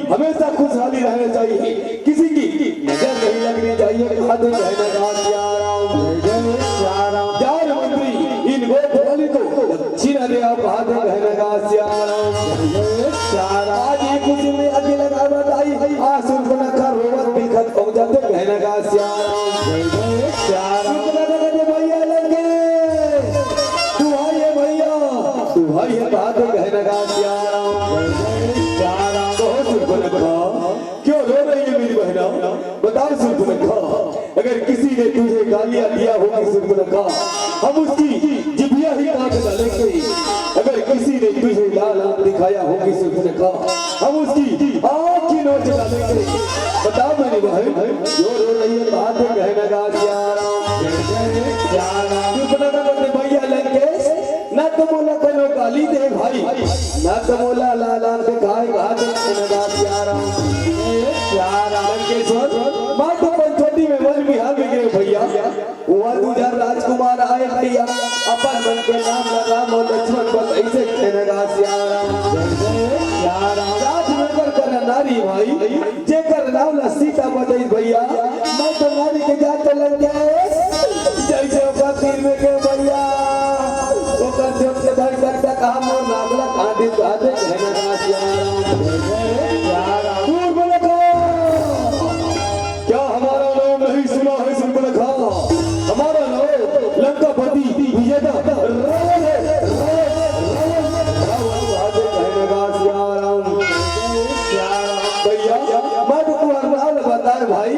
हमेशा खुशहाली रहना चाहिए, किसी की नजर नहीं लगनी चाहिए। खाते रहना जय मंत्री इन गोपाली को दक्षिण दे आप हाथे रहने का श्याम आज ये खुशी में अकेले लगा बताई आंसू को न कर रोवत बिखत पहुंचाते रहने का श्याम भैया लगे तू भाई है बात कहने का क्यों रो रही है मेरी बहना? बताओ सुर्पनखा, अगर किसी ने तुझे गालियां दिया होगी सुर्पनखा, हम उसकी जिभिया ही काट डालेंगे। अगर किसी ने तुझे लाल आंख दिखाया होगी सुर्पनखा, हम उसकी आंख की नोच डालेंगे। बताओ मेरी बहन क्यों रो रही है बात कहने का भैया लगे ना तो मोला कनो गाली दे भाई, ना तो मोला लाल आंख दिखाए घाट माँ तो पंचवटी में वन विहार में गए भैया, वहाँ दूजा राजकुमार आए भैया, अपन मन के नाम राम और लक्ष्मण बस ऐसे कहने का राजनगर कर नारी भाई जे कर नाम ला सीता बताई भैया। मैं तो नारी के जाते लग गए जैसे ओकर तीर में गए भैया, ओकर जोत से भाई करता कहा मोर नागला कांटे काटे कहने का भाई।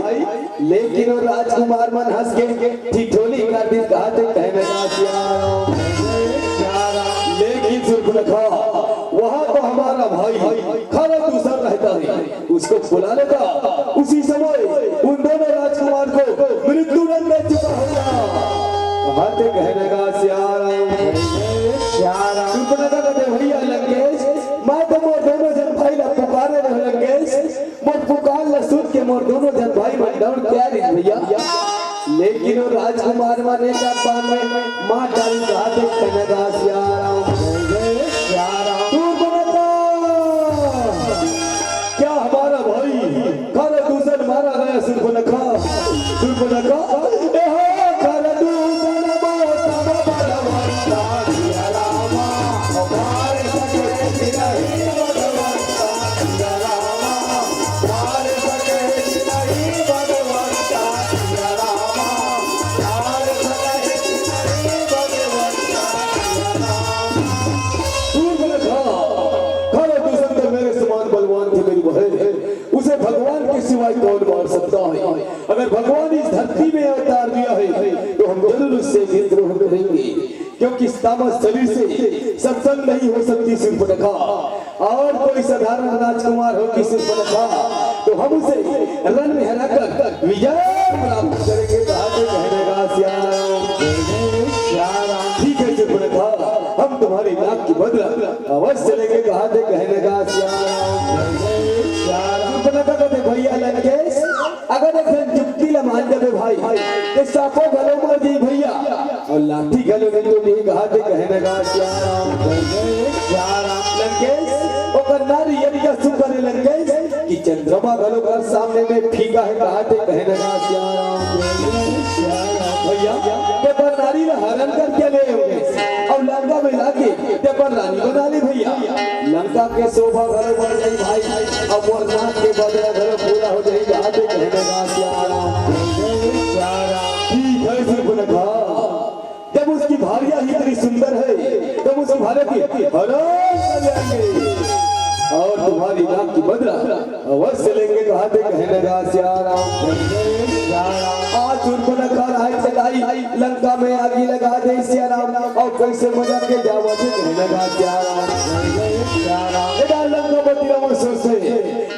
लेकिन वो राजकुमार मन हंस के ठिठोली कर दी कहते कहने लेकिन सुर्पनखा वहाँ तो हमारा भाई खरा दूसरा रहता है, उसको बुला लेता उसी समय उन दोनों राजकुमार को मृत्युदंड दे चुका होगा। कहते कहने का सुर्पनखा कहते भैया लंकेश मैं तो मोर दोनों जन भाई ला पुकारे रह लंकेश मोर पुकार ला सुन के मोर दोनों जन भाई मैं दौड़ के आ रही भैया। लेकिन वो राजकुमार माने का पान में मां डाल कहते कहने का क्या हमारा भाई खरा दूसर मारा गया सुर्पनखा Bye. क्योंकि तामस शरीर से सत्संग नहीं हो सकती सूर्पनखा। और कोई साधारण राजकुमार हो कि सूर्पनखा तो हम उसे रण में हराकर विजय प्राप्त करेंगे। कहने का ठीक है सूर्पनखा, हम तुम्हारी नाक की बदला अवश्य लेंगे। कहने का कहते भैया लंकेश अगर एक जुक्ति मान जावे भाई ये सापो गलो मर जी भैया और लाठी गलो में तो नहीं कहने का लंकेश ओकर नारी यदि का सुकर लंकेश कि चंद्रमा गलो कर सामने में फीका है कहने का भैया ते पर नारी हरण करके ले होंगे और लंका में लाके ते पर रानी बना ली भैया। लंका के शोभा घर बढ़ गई भाई अब वो नाक के बदला घर पूरा हो जाएगा। कहने का ठीक है सूर्पनखा, जब उसकी भार्या ही इतनी सुंदर है तब उस भारत की हरण लेंगे और तुम्हारी नाक की बदला अवश्य लेंगे। कहने का आज सूर्पनखा राय चलाई लंका में आगे लगा दे सियाराम और कैसे मजा के जावा कहने का लंकापति रावण सोचते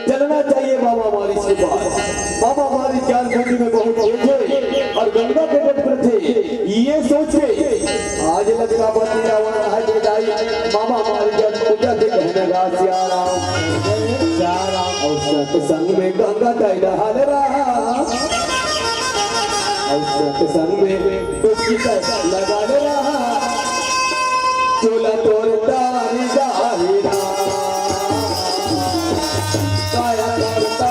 चलना चाहिए मामा मारिच के पास। मामा मारिच ज्ञान बुद्धि में बहुत ऊंचे और गंगा के तट पर थे। ये सोच के आज लंकापति रावण राय चलाई मामा मारिच पूजा के कहने का और सत्संग में गंगा तैर रहा और सत्संग में डुबकी लगा रहा चोला तोड़ता जाहिरा काया तोड़ता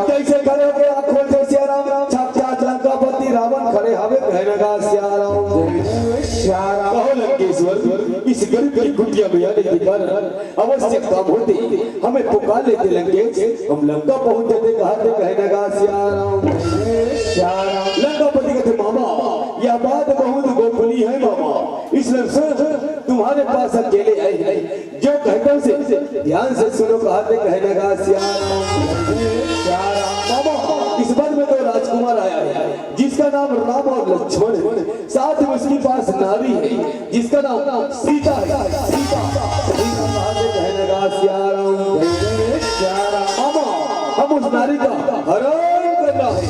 कैसे करोगे आप खोल के सियाराम साक्षात लंकापति रावण खड़े हवे कहने का सियाराम कहो लंकेश्वर इस गरीब की कुटिया में आने के कारण अवश्य काम होते हमें पुकार लेते लंकेश हम लंका पहुंच जाते कहने का सियाराम। लंकापति कहते मामा यह बात बहुत गोपनीय है मामा इसलिए तुम्हारे पास अकेले आए हैं जो कहता से ध्यान से सुनो कहने का मामा इस बार में तो राजकुमार आया है जिसका नाम राम और लक्ष्मण है साथ में उसके पास नारी है जिसका नाम सीता है। कहने का मामा हम उस नारी का हरण करना है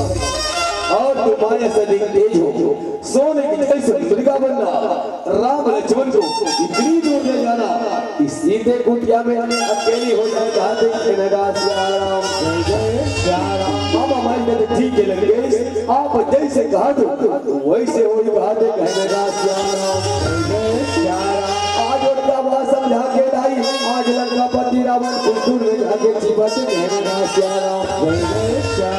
और तुम माया से तेज हो सोने की जैसे मृगा बनना राम लक्ष्मण को इतनी दूर ले जाना कि सीधे कुटिया में हमें अकेली हो जाए मामा मान के ठीक है लंकेश आप जैसे कहा तो वैसे हो कहने का आज उनका बात समझा के लाई आज लंकापति रावण कुंतुर में जाके छिपा से कहने का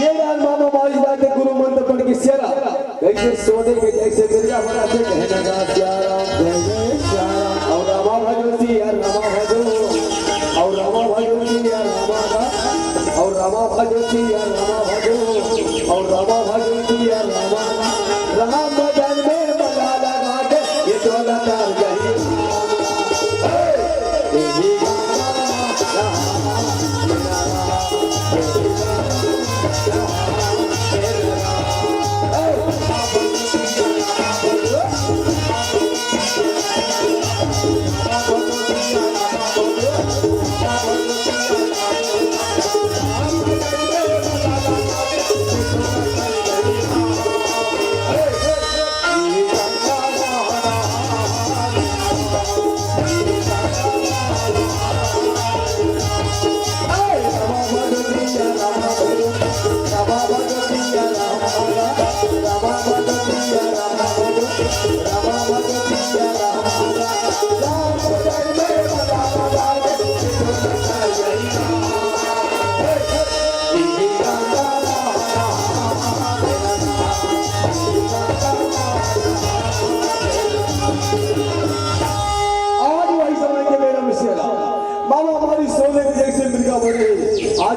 ये मामा मारी बात गुरु मंत्र पढ़ के सियारा कैसे सोने के जैसे मिर्जा बना के कहने का और रामा भजो सिया रामा भजो और रामा भजो सिया रामा का और रामा भजो सिया रामा भजो और रामा भजो सिया रामा राम भजन में बजा लगा के ये चोला तार गई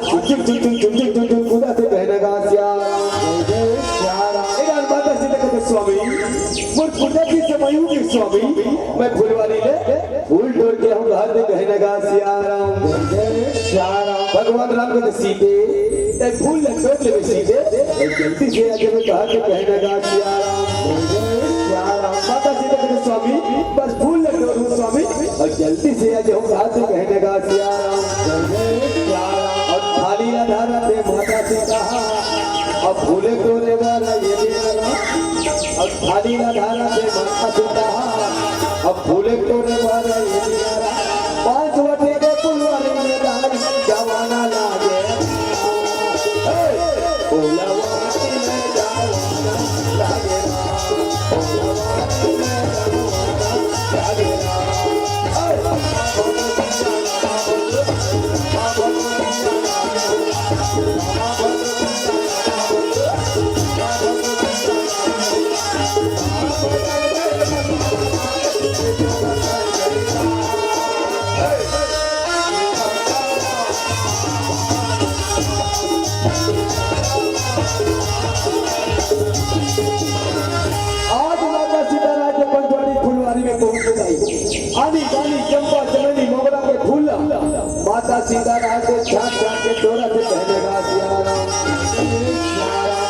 चुप चुप चुप चुप चुप चुप चुप कूदा से कहने का श्यारा माता सीता कहते स्वामी मोर पूजा की समयू के स्वामी मैं फुलवारी ले फूल तोड़ के हम घर में कहने का श्यारा भगवान राम कहते सीते एक फूल तोड़ ले सीते जल्दी से आके मैं कहा के कहने का श्यारा माता सीता कहते स्वामी बस फूल तोड़ो स्वामी और जल्दी से आके हम घर में कहने का श्यारा और थाली ना धारा थे माता सीता अब फूले तोड़ने वाला ये मेरा अब थाली ना धारा थे माता सीता अब फूले तोड़ने वाला ये मेरा 5 वटे के फुलवारी में डाल जवाना लागे फुलवारी में जवाना लागे आनी बानी चंपा चमेली मोगरा के फूल माता सीता रात छाप छाप के तोरा से कहने का श्यारा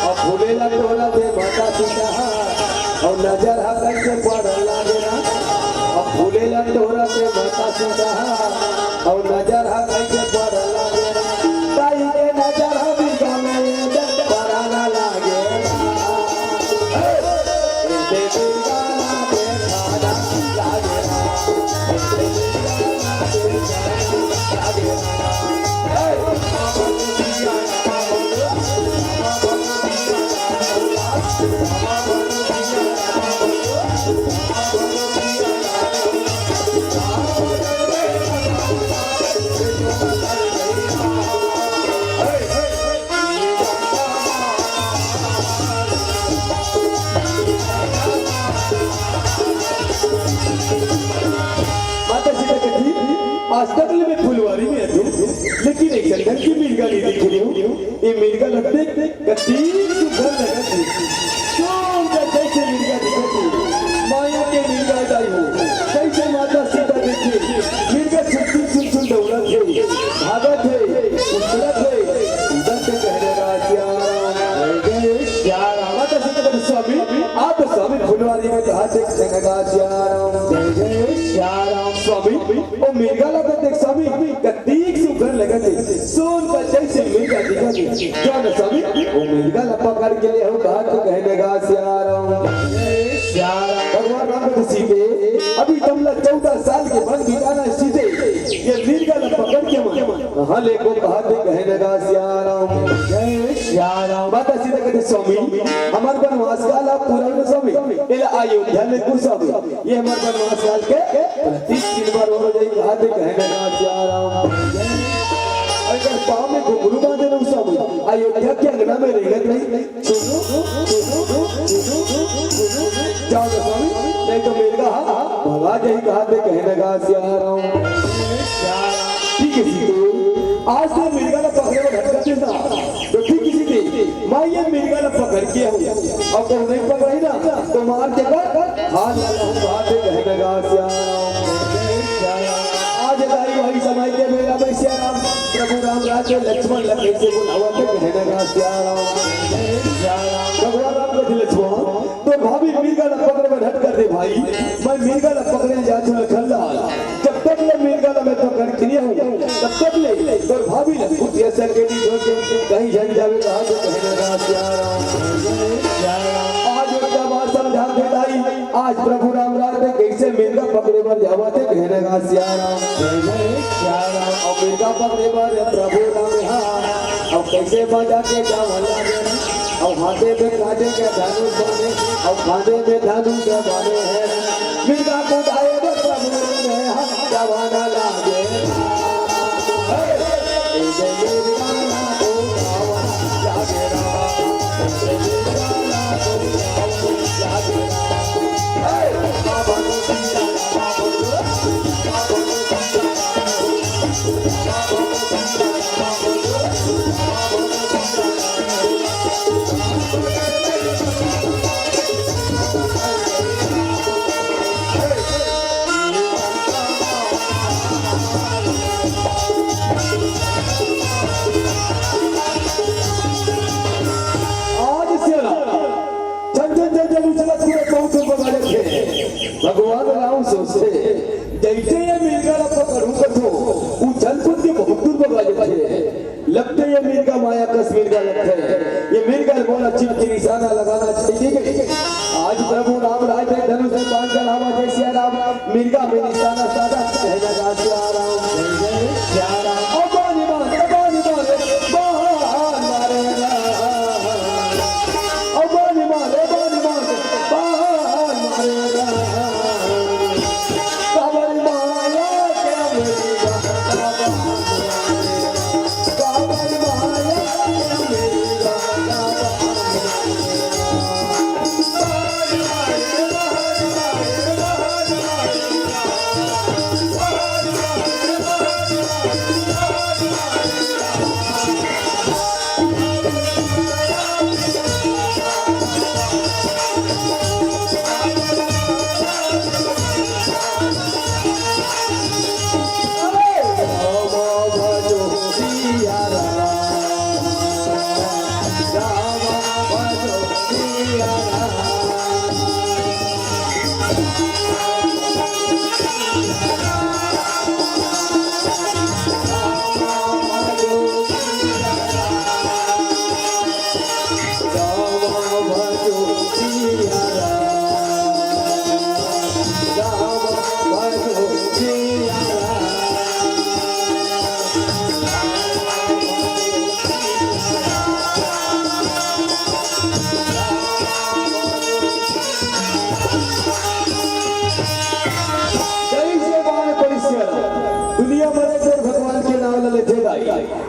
अब फूलेला तोरा से माता सीता और नजर हा कैसे पड़ लागे ना अब फूलेला तोरा से माता सीता और नजर हा कैसे पड़ लागे ना ताई के नजर हा भी गाने पराना लागे अस्पताल में फुलवारी में तुम लेकिन एक जंगल की मिर्गा नहीं दिख रही हूँ ये मिर्गा लगते कतीक सुंदर लगती कौन का कैसे मिर्गा दिखती माया के मिर्गा डाई हो कैसे माता सीता देखी मिर्गा छुट्टी छुट छुट दौड़त है भागत है खूबसूरत है उधर से कहने का श्यारा माता सीता का स्वामी आप स्वामी फुलवारी में कहा से कहने का श्यारा स्वामी ओ मिर्गा लगत देख स्वामी कतीक सुंदर लगत सोन का जैसे मिर्गा दिखत क्या न स्वामी ओ मिर्गा पकड़ के ले हो कहा तो कहने का श्यारा भगवान राम के सीते अभी तुम 14 साल के बन बिताना सीते ये मिर्गा पकड़ के हां ले को कहा तो कहने का श्यारा माता सीता कहते स्वामी हमार वनवास काल आप पूरा न स्वामी इला अयोध्या में कुछ स्वामी ये हमार वनवास काल के 30 बार हो जाए कहा तो कहने का श्यारा अगर पाँव में घुंघरू बांधे ना स्वामी अयोध्या के अंगना में रह गई जाओ स्वामी नहीं तो मिर्गा भगा जाए कहा तो कहने का श्यारा ठीक है आज तो मिर्गा ने पकड़े को ढटकते ना तो ठीक किसी थी मैं ये मिर्गा ने पकड़ के अब तो नहीं पकड़ी ना तो मार के कर हाथ लगा कहने का श्यारा आज दाई भाई समाज के मेरा भाई श्याराम प्रभु राम राजे लक्ष्मण लगे से बुलावा के कहने का श्याराम भगवान राम के लक्ष्मण तो भाभी मिर्गा ने पकड़े में ढट कर दे भाई मैं मिर्गा ने पकड़े जा चल खल्ला जब तक ले मिर्गा ने मैं पकड़ के नहीं हूं तब तक ले तो भाभी ने खुद ऐसा के नहीं छोड़ के कहीं जन जावे कहा तो कहने का श्याराम आज का बात समझा दे दाई आज प्रभु राम राजे कैसे मिर्गा पकड़े पर जावा थे कहने का श्याराम और मिर्गा पकड़े पर प्रभु राम अब कैसे बजा के जावा लागे और हाथे में काटे के धनुष बने और खाने में धनुष बने हैं मिर्गा को उठाए प्रभु ने जवाना लागे माया कश्मीर का लग है ये मिलकर बोला चिट्ठी निशाना लगाना चाहिए। आज प्रभु राम राय ने धनुष में बांध कर हवा जय सिया राम मिर्गा में निशाना साधा जय जय सिया राम जय सिया राम। अबानी मारे अबानी मारे बाहर मारे अबानी मारे बाहर मारे काबर माया के मिर्गा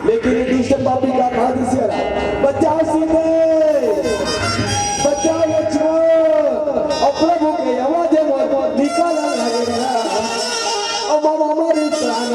लेकिन दुष्ट पापी का खादी से बचाओ सीधे बचाओ लक्ष्मण और प्रभु के आवाज निकाला लगेगा और मामा हमारी प्राण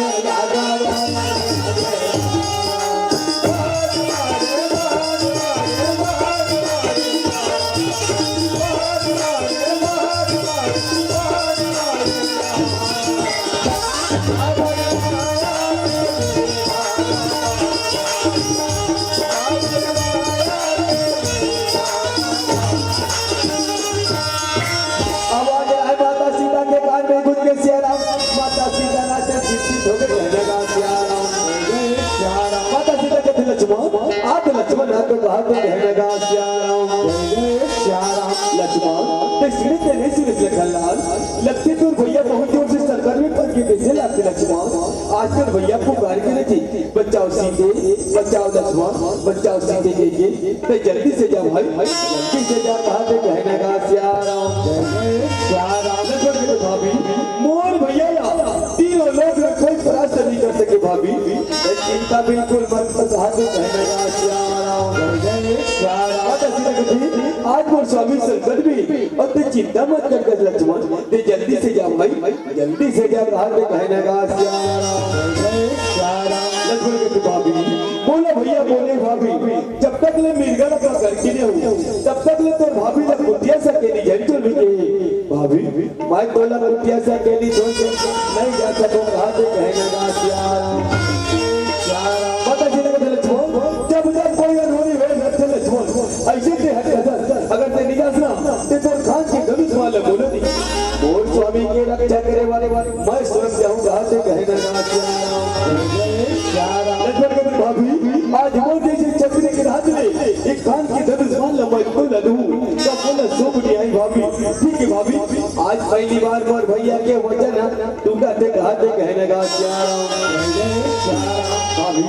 लक्ष्मण भैया बहुत जोर से सरकार में करके भेजे लाते लक्ष्मण आजकल भैया पुकार के नहीं बचाओ सीधे बचाओ लक्ष्मण बचाओ सीधे के जल्दी से जाओ भाई जल्दी से जा कहा थे कहने का भाभी मोर भैया तीनों लोग कोई प्रयास नहीं कर सके भाभी चिंता बिल्कुल मत कहा थे कहने का आज वो स्वामी संकट भी और ते चिंता मत कर लक्ष्मण ते जल्दी से जाओ भाई जल्दी से जा कहा ते कहने का लक्ष्मण के भाभी बोले भैया बोले भाभी जब तक ले मिर्गा का करके नहीं हो तब तक ले तो भाभी जब कुटिया से अकेली झंझों में के भाभी मैं बोला कुटिया से अकेली छोड़ के नहीं जा सको कहा ते कहने का पता चलेगा लक्ष्मण जब जब कोई अनहोनी हो लक्ष्मण ऐसे ते हटे अगर ते निकास ना ते तो खान के गलत वाले बोले नहीं बोल स्वामी के रक्षा करे वाले मैं स्वयं जाऊंगा ते कहने का भाभी आज वो जैसे चक्रे के हाथ में एक खान की दर्द मान लो मैं तो लूं जब बोला सोच नहीं आई भाभी ठीक है भाभी आज पहली बार मोर भैया के वचन टूटा ते कहा ते कहने का भाभी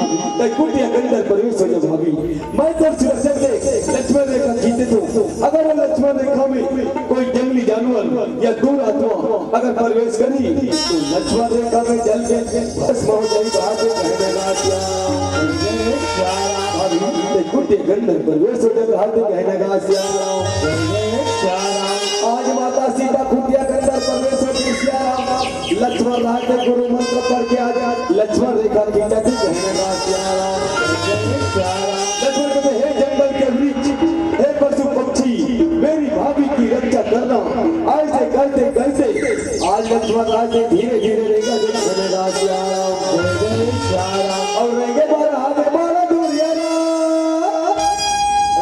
कुटिया के अंदर प्रवेश हो जाओ भाभी मैं तो सुरक्षक ले लक्ष्मण रेखा खींचे तो अगर वो लक्ष्मण रेखा में कोई जंगली जानवर या दूर आत्मा अगर प्रवेश करी तो लक्ष्मण रेखा में जल के भस्म हो जाए कहा ते कहने का भाभी कुटिया के अंदर प्रवेश हो जाए कहा ते कहने का आज माता सीता कुटिया के अंदर प्रवेश हो गई लक्ष्मण राय के गुरु मंत्र पढ़ के आज लक्ष्मण रेखा खींचा थी कहने का लक्ष्मण कहते हे जंगल के वृक्ष हे पशु पक्षी मेरी भाभी की रक्षा करना ऐसे करते करते आज लक्ष्मण राय ने धीरे धीरे रेखा कहने का और रहेंगे बारह बारह दुनियारा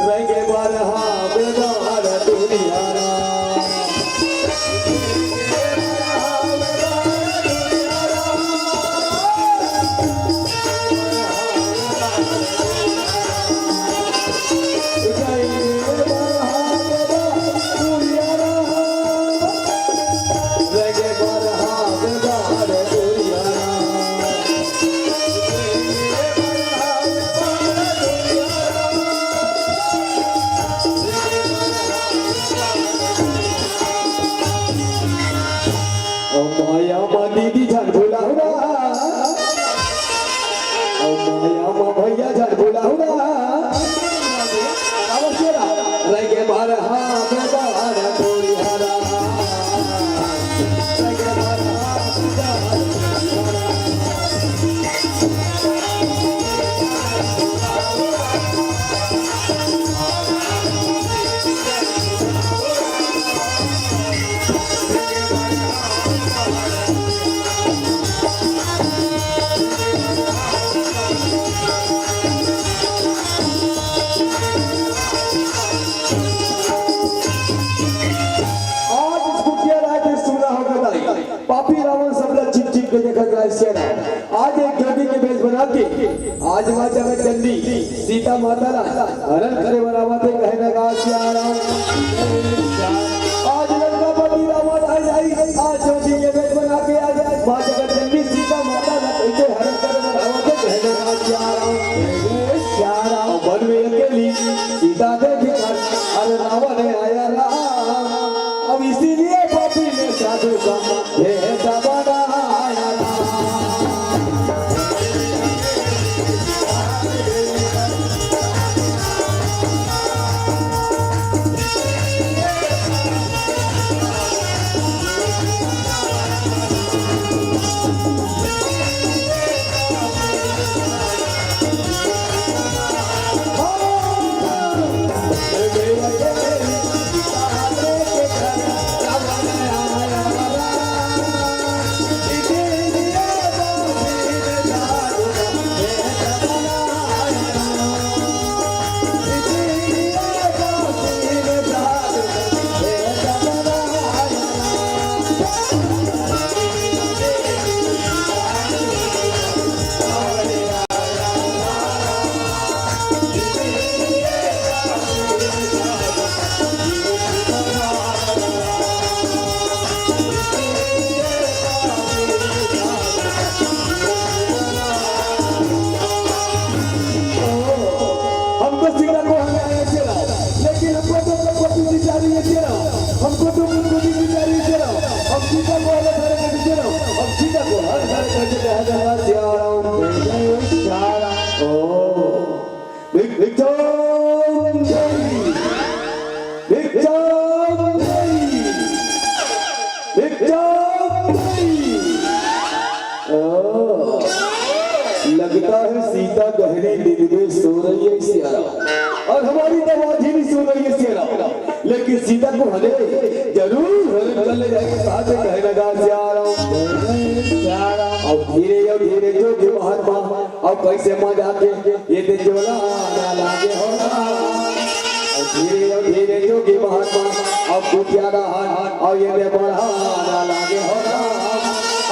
रहेंगे बारह बारह दुनियारा माँ जगत चंडी सीता माता ला हरण करे बनावा थे कहने का सियाराम। आज लड़का पति रावण आ जाई आज जोगी ये बेट बना के आ जाए माँ जगत चंडी सीता माता ला कैसे हरण करे बनावा थे कहने का सियाराम। सियाराम वन में अकेली सीता देखी अरे रावण आया राम अब इसीलिए पापी ने साधु का भेष बनाया लगता है सीता गहरी नींद में सो रही है सियाराम और हमारी दरवाजे भी सो रही है सियाराम लेकिन सीता को हले जरूर हरण कर ले जाएंगे साथ में कहने लगा सियाराम अब धीरे जोगी महात्मा अब कैसे मजा के ये दिन जोला ना लागे होगा धीरे जोगी महात्मा अब कुटिया हाथ और ये दे बढ़ा ना लागे होगा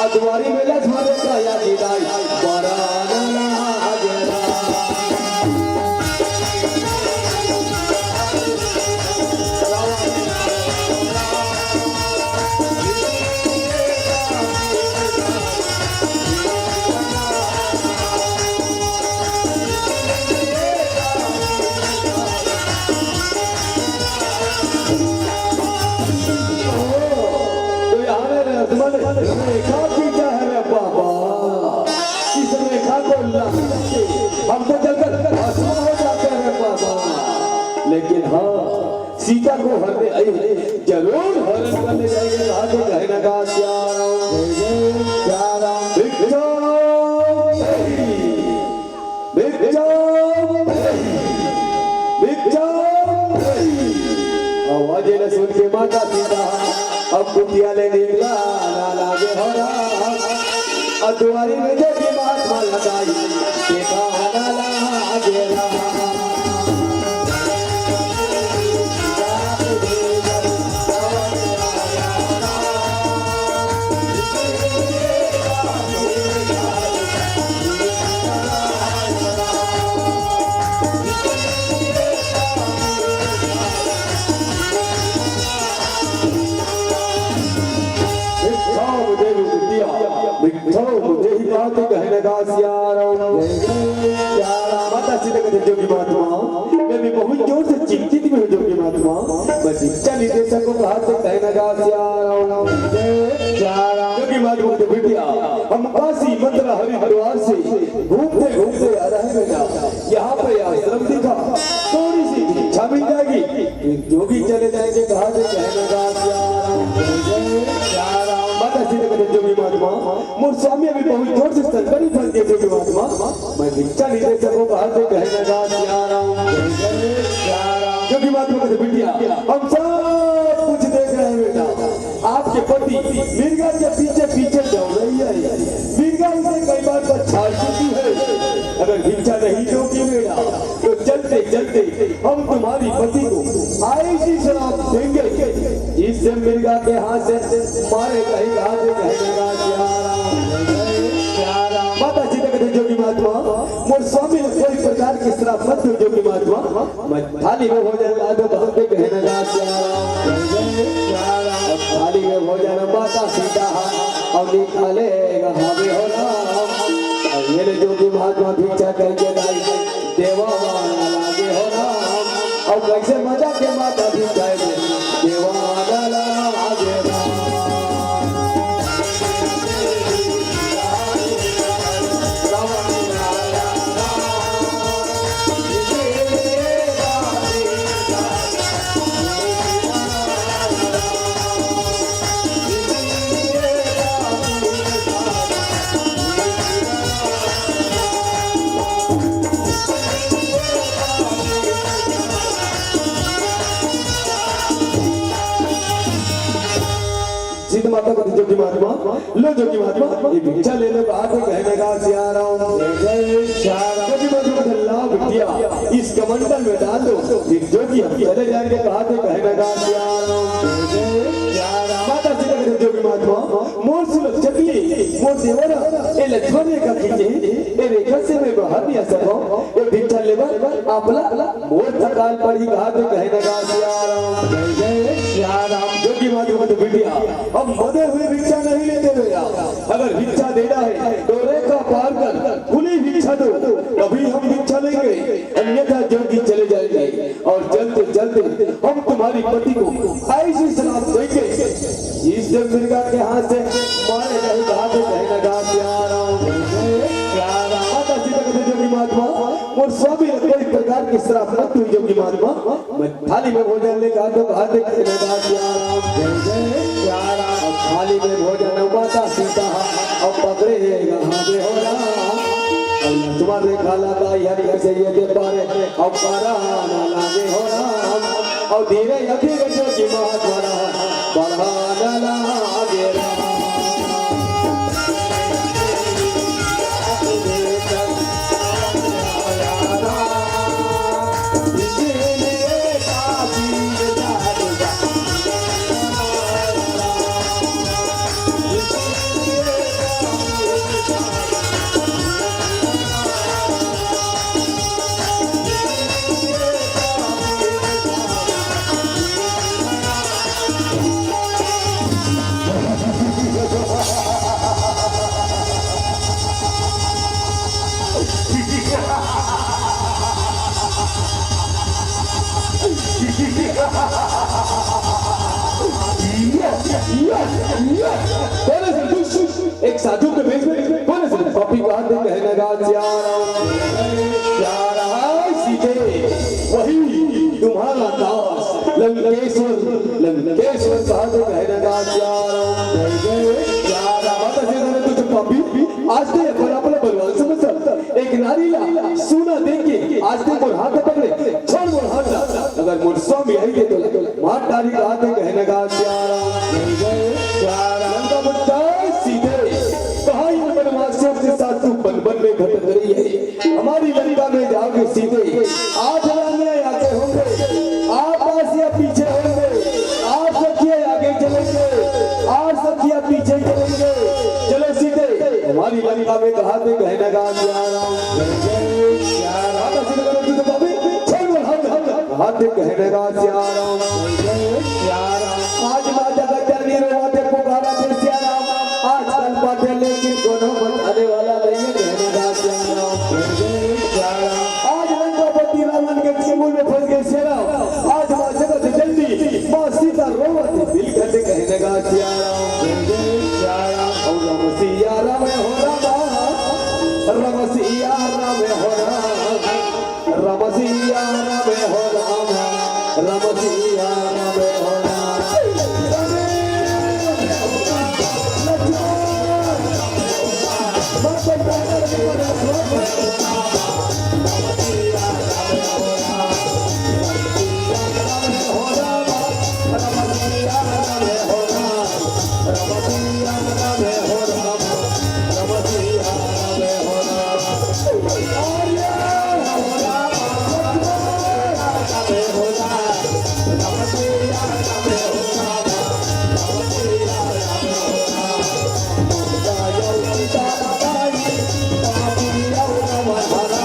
अदवारी में लक्ष्मण का या निदाई बड़ा हमको जलकर भस्म हो जाते हैं बाबा लेकिन हाँ सीता को हरण जरूर हरण करने जाएंगे आगे कहने का आवाजें न सुन के माता सीता अब कुटिया ले निकला ना लागे हो रहा अद्वारी में जोगी महात्मा लगाई देखा ना लागे रहा मुझे ही बात कहने का सियाराम माता सीता कहते जोगी महात्मा मैं भी बहुत जोर से चिंतित में हूँ जोगी महात्मा मैं शिक्षा निदेशक को कहा से कहने का सियाराम जोगी महात्मा तो बिटिया हम काशी मथुरा हरिद्वार से घूमते घूमते आ रहे बेटा यहाँ पे आश्रम दिखा थोड़ी सी भिक्षा मिल जाएगी जोगी चले जाएंगे कहा से कहने का सियाराम माता सीता कहते जोगी महात्मा मोर स्वामी अभी बहुत जोर से सरकारी फंस गए जोगी महात्मा मैं भिक्षा निदेशक को कहा से कहने का सियाराम जोगी महात्मा कहते बिटिया हम सब कुछ देख रहे हैं बेटा आपके पति मिर्गा के पीछे पीछे दौड़ रही है मिर्गा उसे कई बार पर छाड़ चुकी है अगर भिक्षा नहीं दोगी बेटा तो चलते चलते हम तुम्हारी पति को ऐसी शराब देंगे जिससे मिर्गा के हाथ से मारे कहीं हाथ से कहेगा माता सीता कहते जोगी महात्मा मोर स्वामी शराब मत पी जोगी महात्मा। मैं थाली में भोजन ला दो बहुत कहने लगा थाली में भोजन माता सीता और निकालेगा हमें हो राम। और मेरे जोगी महात्मा भिक्षा करके लाई देवा वाला लागे हो राम। और कैसे मजा के माता भिक्षा देवा वाला लागे राम। माता को जोगी महात्मा लो जोगी महात्मा ये भिक्षा ले लो बात कहने का सिया राम जय जोगी महात्मा लाभ दिया इस कमंडल में डाल दो फिर जोगी हम चले जाएंगे कहा थे कहने का सिया राम जय माता सीता के जोगी महात्मा मोर सुलभ चपली मोर देवरा ए लक्ष्मण का कीजे ए रेखा से मैं बाहर नहीं आ सको ए भिक्षा ले आपला मोर थकाल पड़ी कहा थे कहने का सिया राम जय सिया राम जोगी महात्मा तो बिटिया अब मदे हुए भिक्षा नहीं लेते भैया। अगर भिक्षा देना है तो रेखा पार कर खुली भिक्षा दो तभी हम भिक्षा लेंगे अन्यथा जोगी चले जाएंगे और चलते चलते हम तुम्हारी पति को ऐसी सलाह देंगे जिस जब मिर्गा के हाथ से मारे नहीं कहा तो कहने लगा माता सीता कहते जोगी महात्मा और स्वामी कोई प्रकार की शराब मत हुई जोगी महात्मा। मैं थाली में भोजन लेकर तो कहा थे कहने लगा थाली में भोजन माता सीता और पकड़े हमें हो राम। तुम्हारे खाला का यानी कैसे ये दे पारे और पारा ना लागे हो राम। और धीरे धीरे जोगी महात्मा बढ़ा ना लागे राम। एक साधु के भेष में कौन है पापी का हाथ कहने लगा सीधे वही तुम्हारा दास लंकेश्वर कहा तो कहने लगा तुझे पापी आज दे बराबर बलवान समझ एक नारी ला सोना देके आज दे मोर हाथ पकड़े छोड़ मोर हाथ अगर मोर स्वामी आई के तो मार डाली का हाथ कहने लगा में घटक रही है हमारी लंका में जाओगे सीधे आज में आगे होंगे आप पास या पीछे होंगे आप सखिया आगे चलेंगे आप सखिया पीछे चलेंगे चलो सीधे हमारी लंका में कहा थे कहने लगा हाथ कहने लगा आज माँ जगत जननी रोते पुकारा थे सियाराम आज कल पाते लेकिन कोनो बताने वाला नहीं है में फंस गए सेना आज मां जगत जल्दी मां सीता रोवत दिल कहते कहने लगा सिया राम सिया राम हो राम सिया राम हो राम सिया राम हो राम सिया राम हो Hara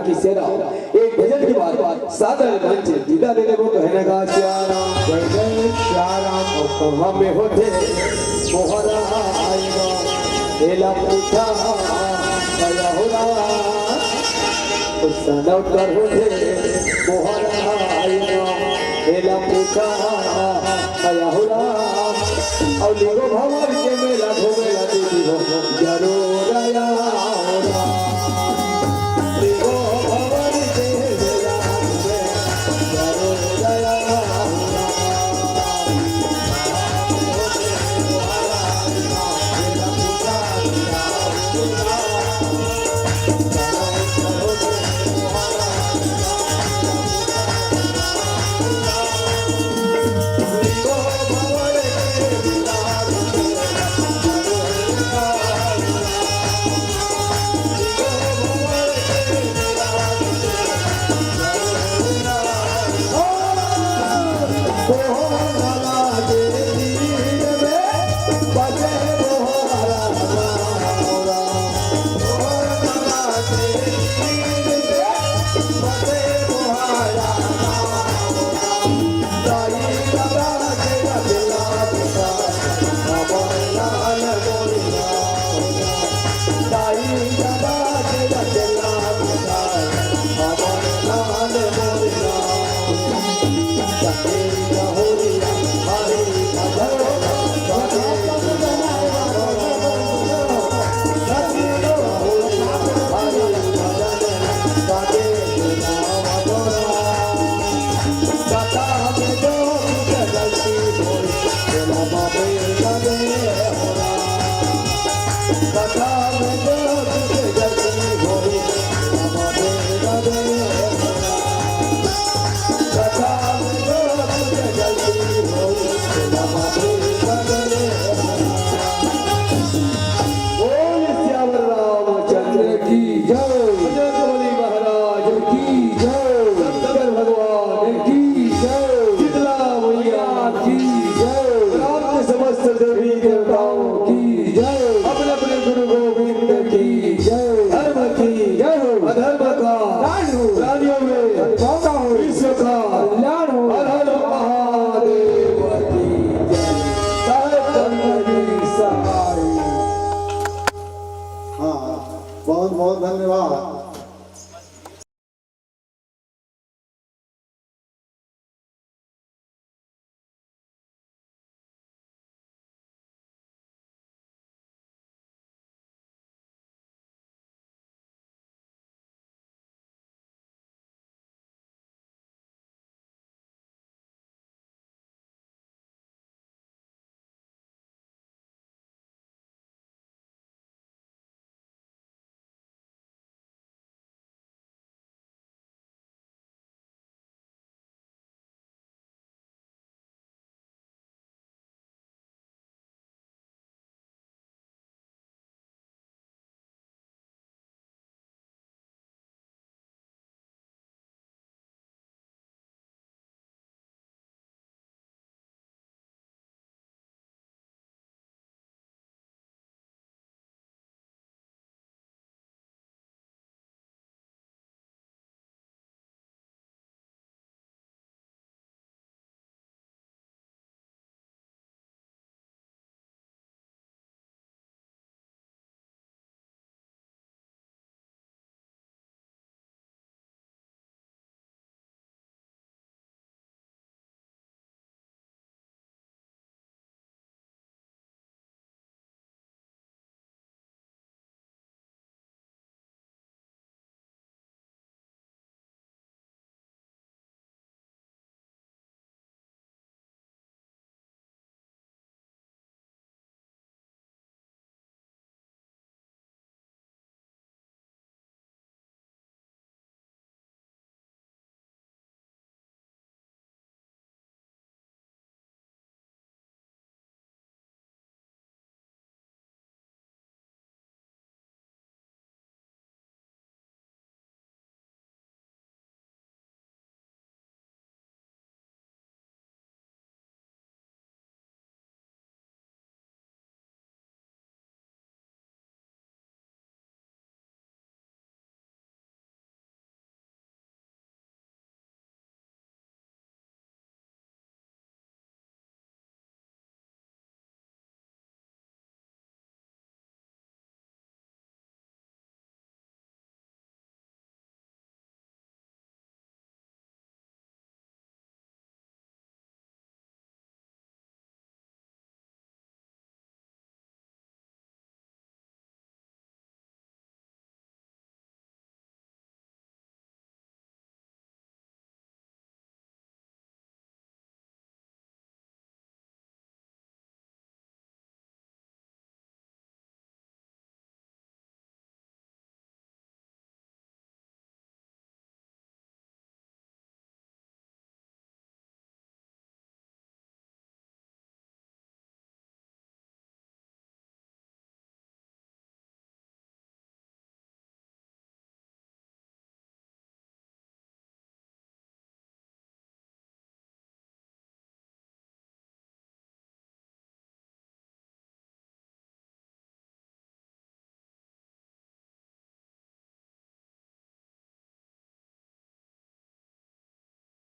की सेना एक भजन की बात सादर मंच दीदा देने को कहने का श्याराम जय श्याराम और में होते मोहरा आएगा एला पूछा आया होला सनौ कर होते मोहरा आएगा एला पूछा आया होला और लिगो भवर के मेला घूमेला दीदी हो जरूर आया होला बहुत बहुत धन्यवाद।